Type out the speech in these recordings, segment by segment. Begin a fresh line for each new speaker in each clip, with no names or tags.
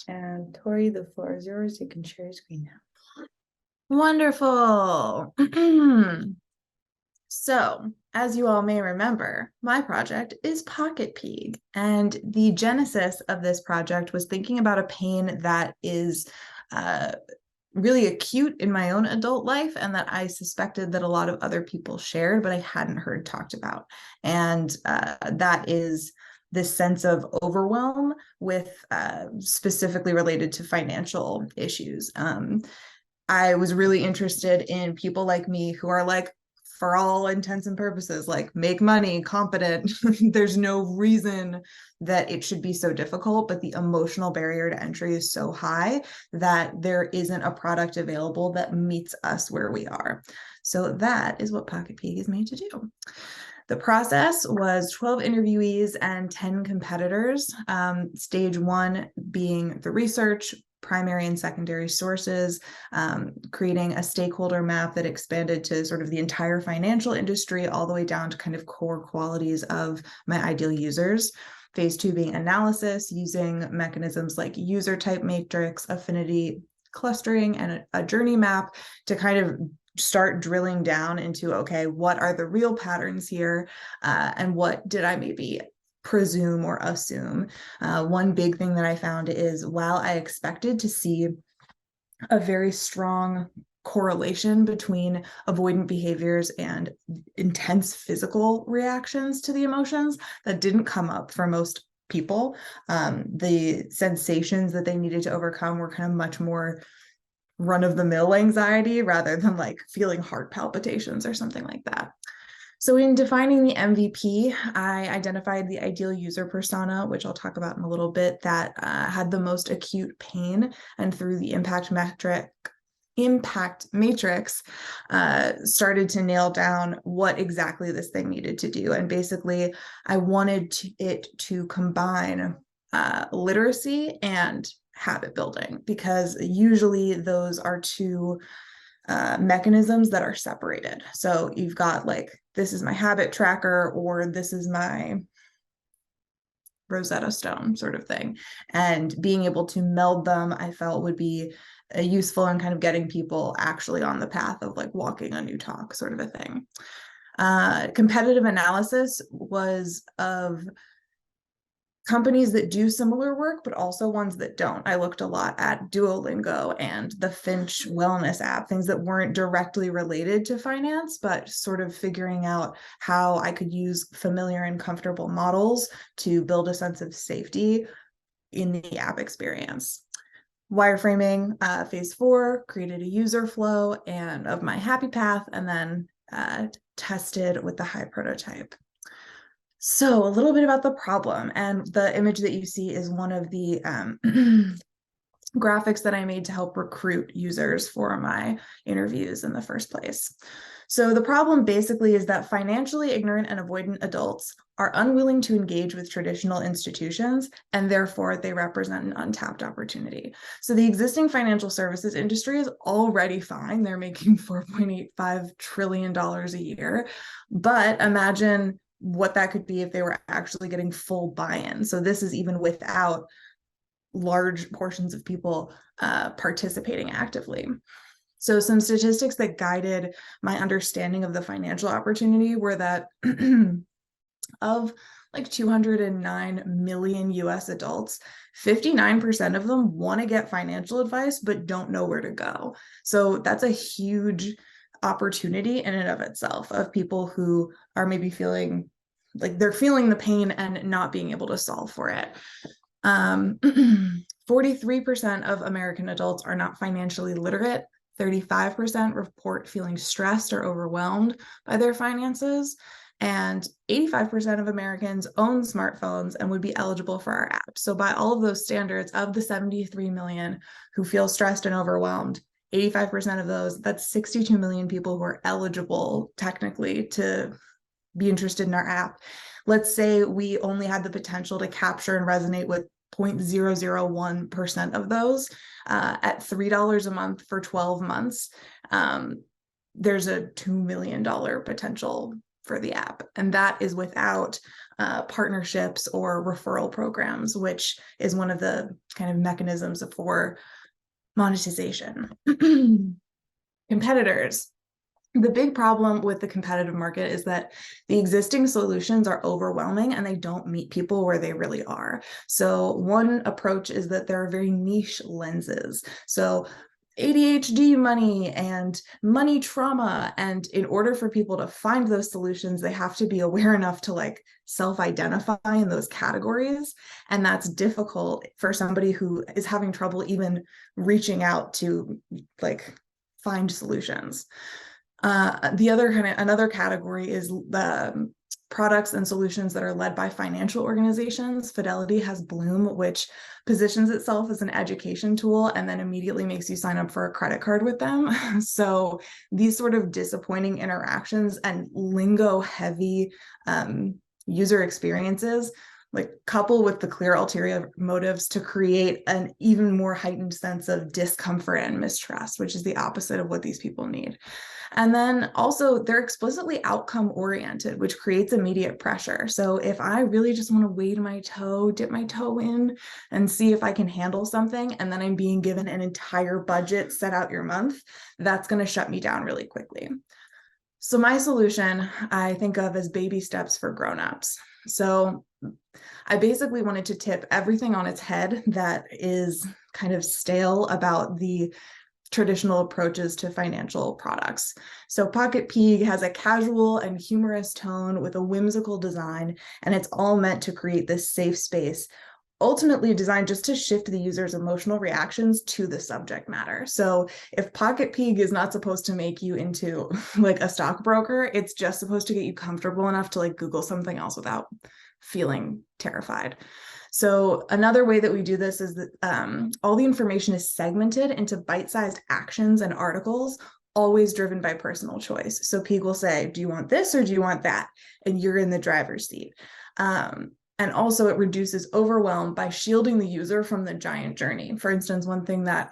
And Tori, the floor is yours. You can share your screen now.
Wonderful. So, as you all may remember, my project is Pocket Pig, and the genesis of this project was thinking about a pain that is uh, really acute in my own adult life and that I suspected that a lot of other people shared, but I hadn't heard talked about. And that is this sense of overwhelm with specifically related to financial issues. I was really interested in people like me who are like, for all intents and purposes, like make money, competent. There's no reason that it should be so difficult, but the emotional barrier to entry is so high that there isn't a product available that meets us where we are. So that is what Pocket Pig is made to do. The process was 12 interviewees and 10 competitors. Stage one being the research, primary and secondary sources, creating a stakeholder map that expanded to sort of the entire financial industry, all the way down to kind of core qualities of my ideal users. Phase two being analysis, using mechanisms like user type matrix, affinity clustering, and a journey map to kind of start drilling down into, okay, what are the real patterns here, and what did I maybe presume or assume. One big thing that I found is while I expected to see a very strong correlation between avoidant behaviors and intense physical reactions to the emotions, that didn't come up for most people. The sensations that they needed to overcome were kind of much more run-of-the-mill anxiety rather than like feeling heart palpitations or something like that. So in defining the MVP, I identified the ideal user persona, which I'll talk about in a little bit, that had the most acute pain, and through the impact matrix, started to nail down what exactly this thing needed to do. And basically, I wanted it to combine literacy and habit building, because usually those are two mechanisms that are separated. So you've got like, this is my habit tracker, or this is my Rosetta Stone sort of thing. And being able to meld them, I felt would be useful in kind of getting people actually on the path of like walking a new talk sort of a thing. Competitive analysis was of companies that do similar work, but also ones that don't. I looked a lot at Duolingo and the Finch wellness app, things that weren't directly related to finance, but sort of figuring out how I could use familiar and comfortable models to build a sense of safety in the app experience. Wireframing, phase four, created a user flow and of my happy path, and then tested with the high prototype. So a little bit about the problem, and the image that you see is one of the graphics that I made to help recruit users for my interviews in the first place. So the problem basically is that financially ignorant and avoidant adults are unwilling to engage with traditional institutions, and therefore they represent an untapped opportunity. So the existing financial services industry is already fine. They're making $4.85 trillion a year, but imagine what that could be if they were actually getting full buy-in. So this is even without large portions of people participating actively. So some statistics that guided my understanding of the financial opportunity were that of like 209 million US adults, 59% of them want to get financial advice but don't know where to go. So that's a huge opportunity in and of itself, of people who are maybe feeling like they're feeling the pain and not being able to solve for it. 43% of American adults are not financially literate. 35% report feeling stressed or overwhelmed by their finances. And 85% of Americans own smartphones and would be eligible for our app. So by all of those standards, of the 73 million who feel stressed and overwhelmed, 85% of those, that's 62 million people who are eligible technically to be interested in our app. Let's say we only had the potential to capture and resonate with 0.001% of those at $3 a month for 12 months. There's a $2 million potential for the app. And that is without partnerships or referral programs, which is one of the kind of mechanisms for monetization. Competitors. The big problem with the competitive market is that the existing solutions are overwhelming and they don't meet people where they really are. So one approach is that there are very niche lenses. So ADHD money and money trauma. And in order for people to find those solutions, they have to be aware enough to like self-identify in those categories. And that's difficult for somebody who is having trouble even reaching out to like find solutions. Another category is the products and solutions that are led by financial organizations. Fidelity has Bloom, which positions itself as an education tool and then immediately makes you sign up for a credit card with them. So these sort of disappointing interactions and lingo heavy user experiences like couple with the clear ulterior motives to create an even more heightened sense of discomfort and mistrust, which is the opposite of what these people need. And then also they're explicitly outcome oriented, which creates immediate pressure. So if I really just want to wade my toe, dip my toe in and see if I can handle something, and then I'm being given an entire budget set out your month, that's going to shut me down really quickly. So my solution I think of as baby steps for grownups. So I basically wanted to tip everything on its head that is kind of stale about the traditional approaches to financial products. So Pocket Pig has a casual and humorous tone with a whimsical design, and it's all meant to create this safe space, ultimately designed just to shift the user's emotional reactions to the subject matter. So if Pocket Pig is not supposed to make you into like a stockbroker, it's just supposed to get you comfortable enough to like Google something else without feeling terrified. So another way that we do this is that all the information is segmented into bite-sized actions and articles, always driven by personal choice. So Pig will say, do you want this or do you want that? And you're in the driver's seat. And also it reduces overwhelm by shielding the user from the giant journey. For instance, one thing that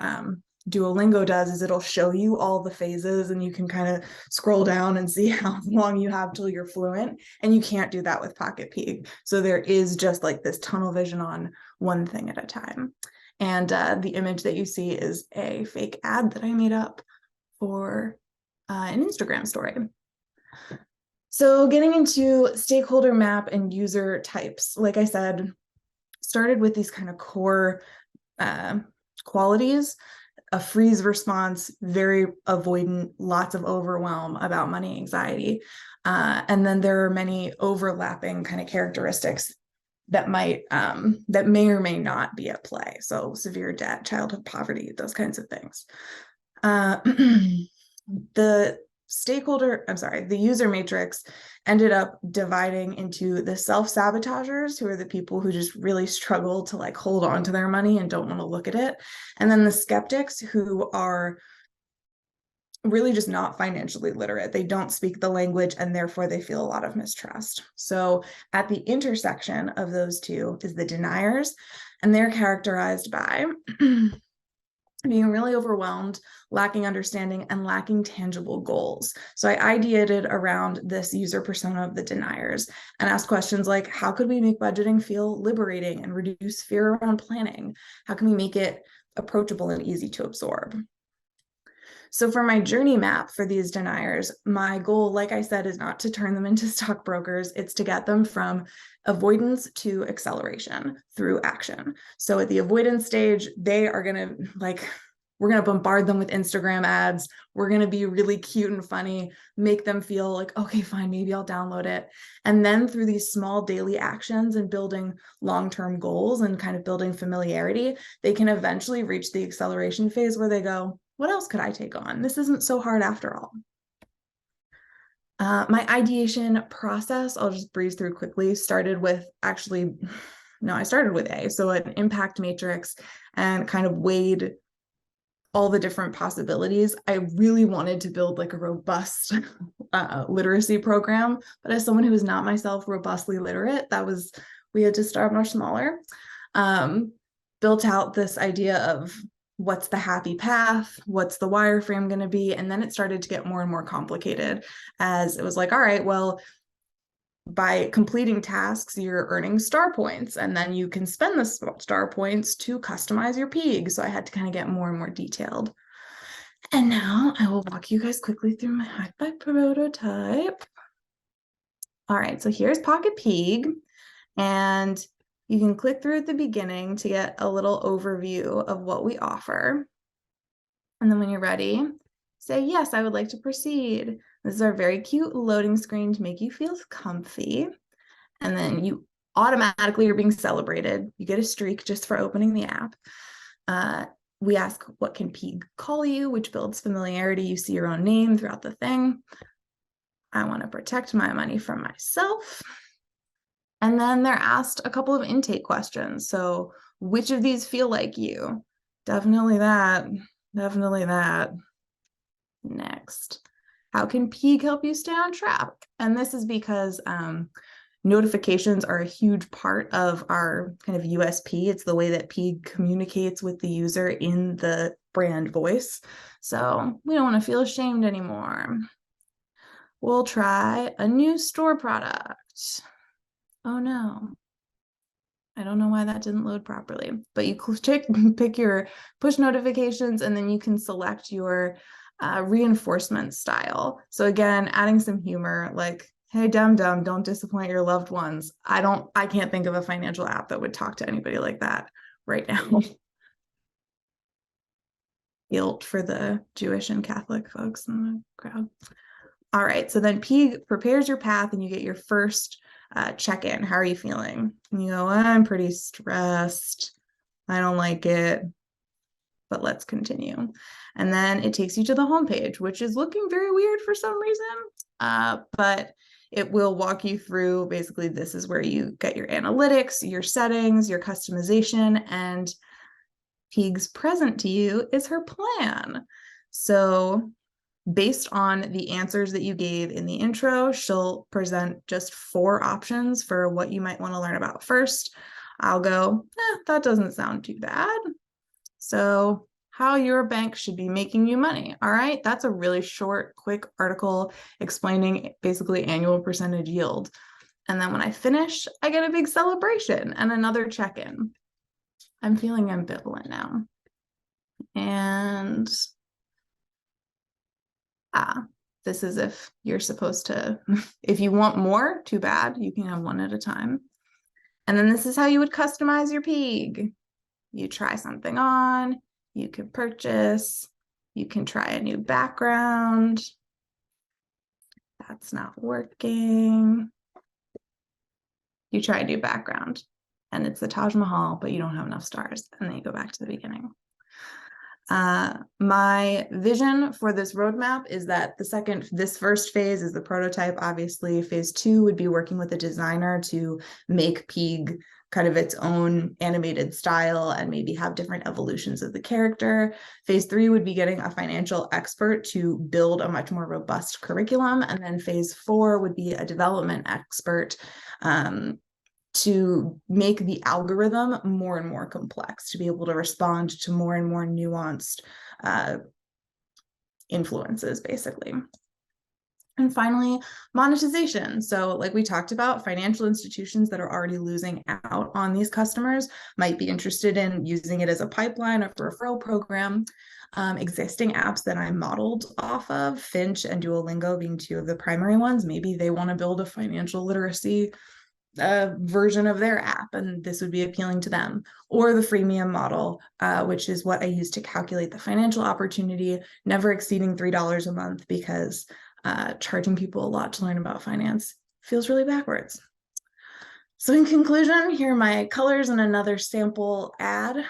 Duolingo does is it'll show you all the phases and you can kind of scroll down and see how long you have till you're fluent. And you can't do that with Pocket Pig. So there is just like this tunnel vision on one thing at a time. And the image that you see is a fake ad that I made up for an Instagram story. So getting into stakeholder map and user types, like I said, started with these kind of core qualities: a freeze response, very avoidant, lots of overwhelm about money anxiety. And then there are many overlapping kind of characteristics that may or may not be at play. So severe debt, childhood poverty, those kinds of things. The user matrix ended up dividing into the self-sabotagers, who are the people who just really struggle to like hold on to their money and don't want to look at it. And then the skeptics, who are really just not financially literate. They don't speak the language and therefore they feel a lot of mistrust. So at the intersection of those two is the deniers, and they're characterized by being really overwhelmed, lacking understanding, and lacking tangible goals. So I ideated around this user persona of the deniers and asked questions like, how could we make budgeting feel liberating and reduce fear around planning? How can we make it approachable and easy to absorb? So for my journey map for these deniers, my goal, like I said, is not to turn them into stockbrokers. It's to get them from avoidance to acceleration through action. So at the avoidance stage, they are going to we're going to bombard them with Instagram ads. We're going to be really cute and funny, make them feel like, okay, fine, maybe I'll download it. And then through these small daily actions and building long-term goals and kind of building familiarity, they can eventually reach the acceleration phase where they go, what else could I take on? This isn't so hard after all. My ideation process, I'll just breeze through quickly, started with I started with A, so an impact matrix, and kind of weighed all the different possibilities. I really wanted to build like a robust literacy program, but as someone who is not myself robustly literate, we had to start much smaller. Built out this idea of what's the happy path, what's the wireframe going to be, and then it started to get more and more complicated as it was like, all right, well, by completing tasks, you're earning star points, and then you can spend the star points to customize your pig. So I had to kind of get more and more detailed. And now I will walk you guys quickly through my hi-fi prototype. All right, so here's Pocket Pig, and you can click through at the beginning to get a little overview of what we offer. And then when you're ready, say, yes, I would like to proceed. This is our very cute loading screen to make you feel comfy. And then you automatically are being celebrated. You get a streak just for opening the app. We ask, what can Pig call you, which builds familiarity. You see your own name throughout the thing. I want to protect my money from myself. And then they're asked a couple of intake questions. So which of these feel like you? Definitely that. Definitely that. Next. How can Pig help you stay on track? And this is because notifications are a huge part of our kind of USP. It's the way that Pig communicates with the user in the brand voice. So we don't want to feel ashamed anymore. We'll try a new store product. Oh no. I don't know why that didn't load properly, but you pick your push notifications, and then you can select your reinforcement style. So again, adding some humor, like, hey, dumb, don't disappoint your loved ones. I can't think of a financial app that would talk to anybody like that right now. Guilt for the Jewish and Catholic folks in the crowd. All right, so then Pig prepares your path, and you get your first check-in. How are you feeling? And you go, I'm pretty stressed. I don't like it, but let's continue. And then it takes you to the homepage, which is looking very weird for some reason, but it will walk you through. Basically, this is where you get your analytics, your settings, your customization, and Pig's present to you is her plan. So based on the answers that you gave in the intro, she'll present just 4 options for what you might want to learn about first. I'll go, that doesn't sound too bad. So how your bank should be making you money. All right, that's a really short, quick article explaining basically annual percentage yield. And then when I finish, I get a big celebration and another check-in. I'm feeling ambivalent now. And this is if you're supposed to, if you want more, too bad, you can have one at a time. And then this is how you would customize your pig. You try something on, you can purchase, you can try a new background. That's not working. You try a new background and it's the Taj Mahal, but you don't have enough stars. And then you go back to the beginning. My vision for this roadmap is that this first phase is the prototype. Obviously, phase 2 would be working with a designer to make Pig kind of its own animated style and maybe have different evolutions of the character. Phase 3 would be getting a financial expert to build a much more robust curriculum. And then phase 4 would be a development expert to make the algorithm more and more complex, to be able to respond to more and more nuanced influences, basically. And finally, monetization. So like we talked about, financial institutions that are already losing out on these customers might be interested in using it as a pipeline or referral program. Existing apps that I modeled off of, Finch and Duolingo being 2 of the primary ones, maybe they want to build a financial literacy version of their app, and this would be appealing to them. Or the freemium model, which is what I use to calculate the financial opportunity, never exceeding $3 a month, because charging people a lot to learn about finance feels really backwards. So in conclusion, here are my colors and another sample ad.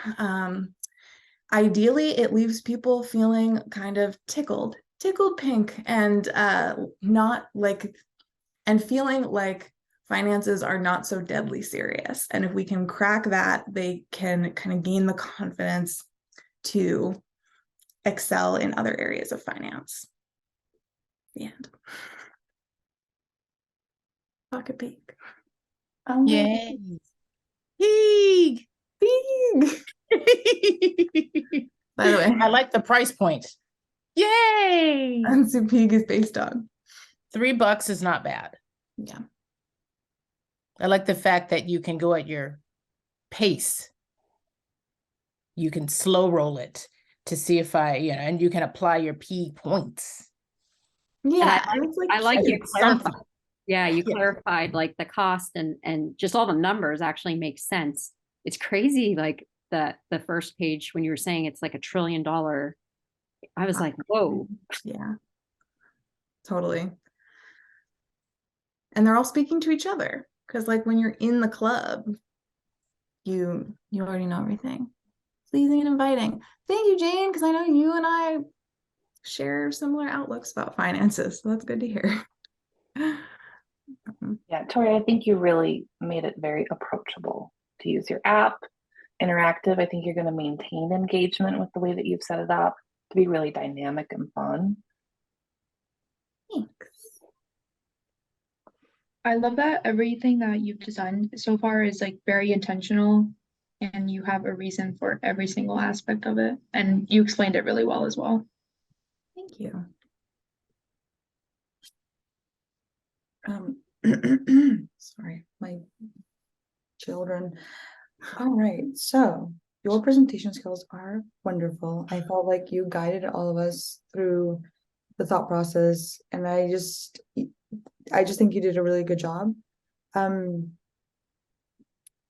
Ideally, it leaves people feeling kind of tickled pink, and feeling like finances are not so deadly serious. And if we can crack that, they can kind of gain the confidence to excel in other areas of finance. The end. Pocket Pig.
Yay.
Pig. By the way,
I like the price point. Yay.
that's who Pig is based on.
$3 is not bad.
Yeah.
I like the fact that you can go at your pace. You can slow roll it to see if and you can apply your P points.
Yeah,
And
and it's
I like
Like
you
it's
clarified.
something.
Yeah, you
Yeah.
clarified like the cost and just all the numbers actually make sense. It's crazy, like the first page when you were saying it's like $1 trillion. I was like, whoa.
Yeah, totally. And they're all speaking to each other because, like, when you're in the club, you already know everything. Pleasing and inviting. Thank you, Jane, because I know you and I share similar outlooks about finances, so that's good to hear.
Yeah, Tori, I think you really made it very approachable to use your app, interactive. I think you're going to maintain engagement with the way that you've set it up to be really dynamic and fun.
Thanks.
I love that everything that you've designed so far is like very intentional and you have a reason for every single aspect of it. And you explained it really well as well.
Thank you.
Sorry, my children. All right, so your presentation skills are wonderful. I felt like you guided all of us through the thought process, and I just think you did a really good job.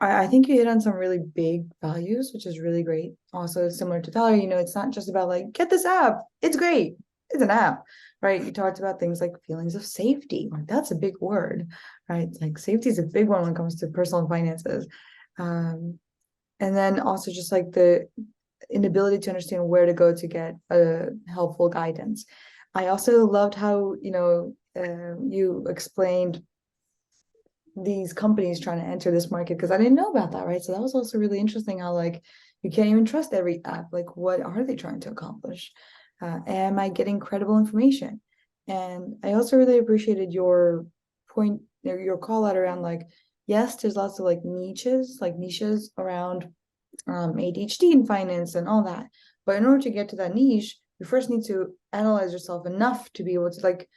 I think you hit on some really big values, which is really great. Also, similar to Valerie, it's not just about like, get this app, it's great, it's an app, right? You talked about things like feelings of safety. Like, that's a big word, right? Like, safety is a big one when it comes to personal finances. And then also just like the inability to understand where to go to get helpful guidance. I also loved how, you explained these companies trying to enter this market, because I didn't know about that, right? So that was also really interesting how like you can't even trust every app. Like, what are they trying to accomplish? Am I getting credible information? And I also really appreciated your point, your call out around like, yes, there's lots of like niches around ADHD and finance and all that. But in order to get to that niche, you first need to analyze yourself enough to be able to, like,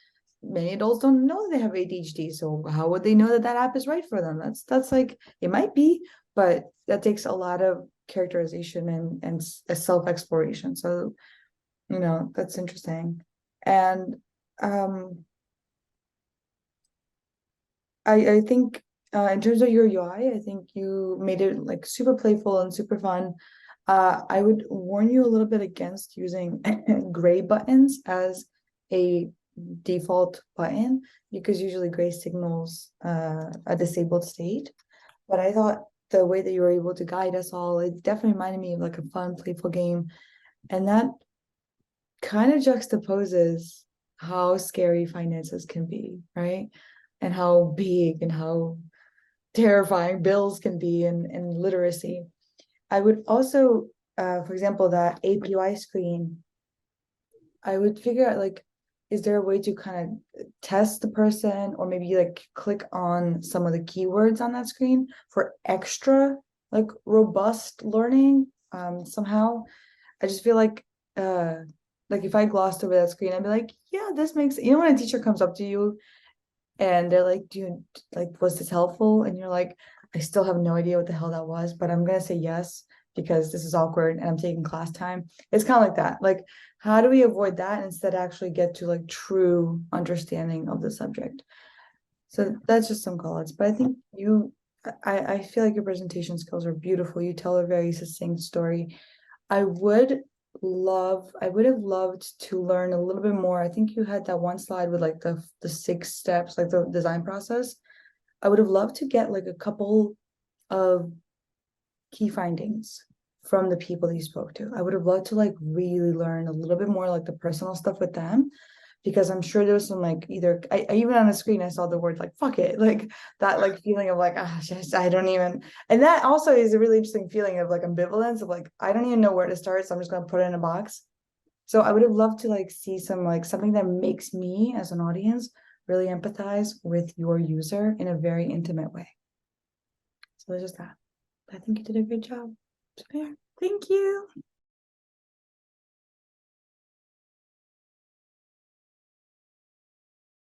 many adults don't know they have ADHD. So how would they know that that app is right for them? That's like, it might be, but that takes a lot of characterization and self-exploration. So, that's interesting. And I think in terms of your UI, I think you made it like super playful and super fun. I would warn you a little bit against using gray buttons as a default button, because usually gray signals a disabled state. But I thought the way that you were able to guide us all, it definitely reminded me of like a fun, playful game. And that kind of juxtaposes how scary finances can be, right? And how big and how terrifying bills can be, and literacy. I would also, for example, that APY screen, I would figure out like, is there a way to kind of test the person, or maybe like click on some of the keywords on that screen for extra like robust learning somehow? I just feel like if I glossed over that screen, I'd be like, yeah, this makes, when a teacher comes up to you and they're like, was this helpful? And you're like, I still have no idea what the hell that was, but I'm gonna say yes because this is awkward and I'm taking class time. It's kind of like that. Like, how do we avoid that and instead actually get to like true understanding of the subject? So that's just some call-outs. But I think I feel like your presentation skills are beautiful. You tell a very succinct story. I would have loved to learn a little bit more. I think you had that one slide with like the 6 steps, like the design process. I would have loved to get like a couple of key findings from the people that you spoke to. I would have loved to like really learn a little bit more like the personal stuff with them, because I'm sure there was some like either I even on the screen I saw the word like fuck it, like that like feeling of like, just I don't even, and that also is a really interesting feeling of like ambivalence of like, I don't even know where to start, so I'm just going to put it in a box. So I would have loved to like see some like something that makes me as an audience really empathize with your user in a very intimate way. So there's just that. I think you did a great job. Thank you.